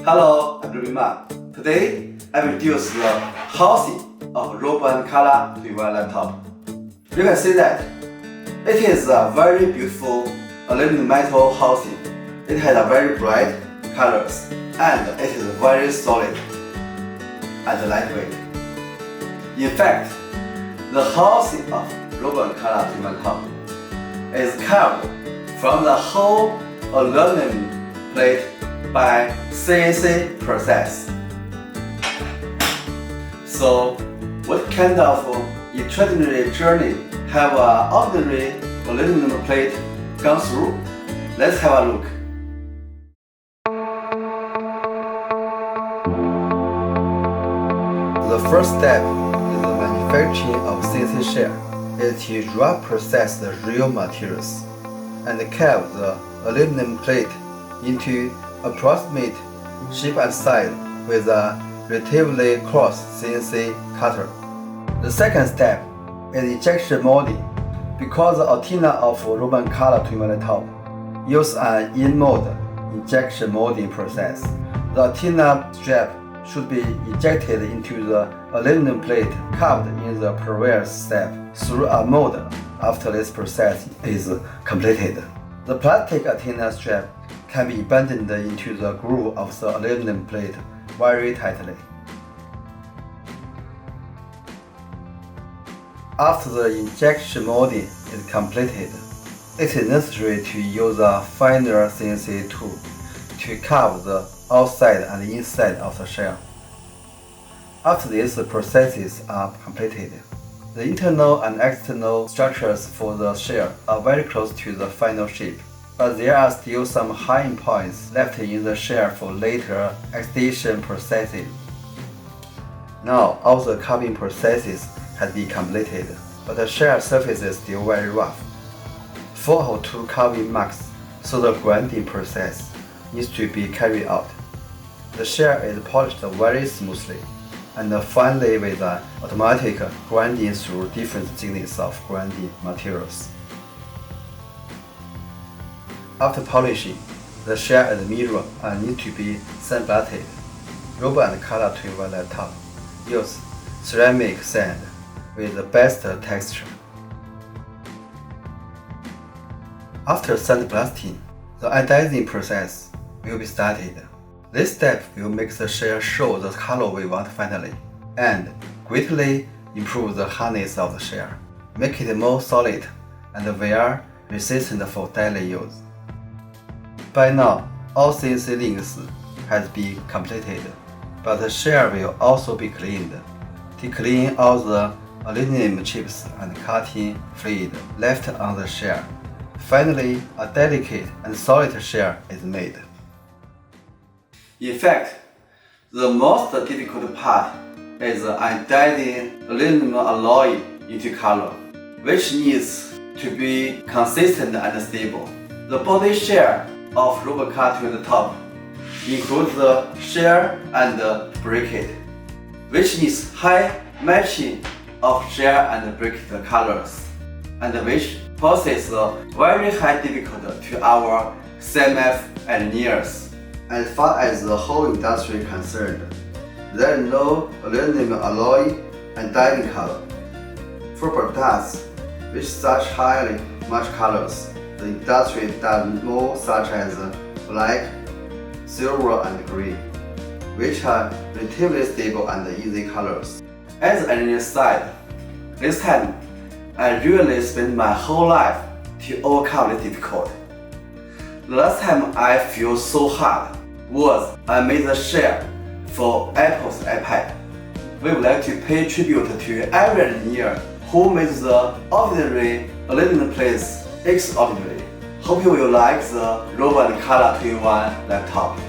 Hello, I'm Robo. Today, I will introduce the housing of Robo&Kala 2-in-1 laptop. You can see that it is a very beautiful aluminum metal housing. It has a very bright colors and it is very solid and lightweight. In fact, the housing of Robo&Kala 2-in-1 laptop is carved from the whole aluminum plate by CNC process. So, what kind of extraordinary journey have an ordinary aluminum plate gone through? Let's have a look. The first step in the manufacturing of CNC shell is to raw process the real materials and carve the aluminum plate into approximate shape and size with a relatively close CNC cutter. The second step is injection molding. Because the antenna of Robo&Kala 2-in-1 laptop uses an in-mold injection molding process, the antenna strap should be injected into the aluminum plate carved in the previous step through a mold. After this process is completed, the plastic antenna strap can be embedded into the groove of the aluminum plate very tightly. After the injection molding is completed, it is necessary to use a finer CNC tool to carve the outside and inside of the shell. After these processes are completed, the internal and external structures for the shell are very close to the final shape, but there are still some hiding points left in the shell for later extrusion processes. Now all the carving processes has been completed, but the shell surface is still very rough. 4 or 2 carving marks, so the grinding process needs to be carried out. The shell is polished very smoothly and finally with an automatic grinding through different thickness of grinding materials. After polishing, the shell is mirror and needs to be sandblasted. Robo&Kala 2-in-1 laptop use ceramic sand with the best texture. After sandblasting, the anodizing process will be started. This step will make the shell show the color we want finally, and greatly improve the hardness of the shell, make it more solid and wear resistant for daily use. By now, all CNC links has been completed, but the shell will also be cleaned to clean all the aluminum chips and cutting fluid left on the shell. Finally, a delicate and solid shell is made. In fact, the most difficult part is anodizing aluminum alloy into color, which needs to be consistent and stable. The body shell of Robo&Kala 2-in-1 laptop includes the shell and the bracket, which needs high matching of shell and bracket colors, and which poses a very high difficulty to our CMF engineers. As far as the whole industry is concerned, there is no aluminum alloy anodizing color. For products with such highly matched colors, the industry does more such as black, silver and green, which are relatively stable and easy colors. As an engineer side, this time I really spent my whole life to overcome this difficulty. The last time I feel so hard was I made the shell for Apple's iPad. We would like to pay tribute to every engineer who made the ordinary aluminum plates extraordinary. Hope you will like the Robo&Kala 2-in-1 laptop.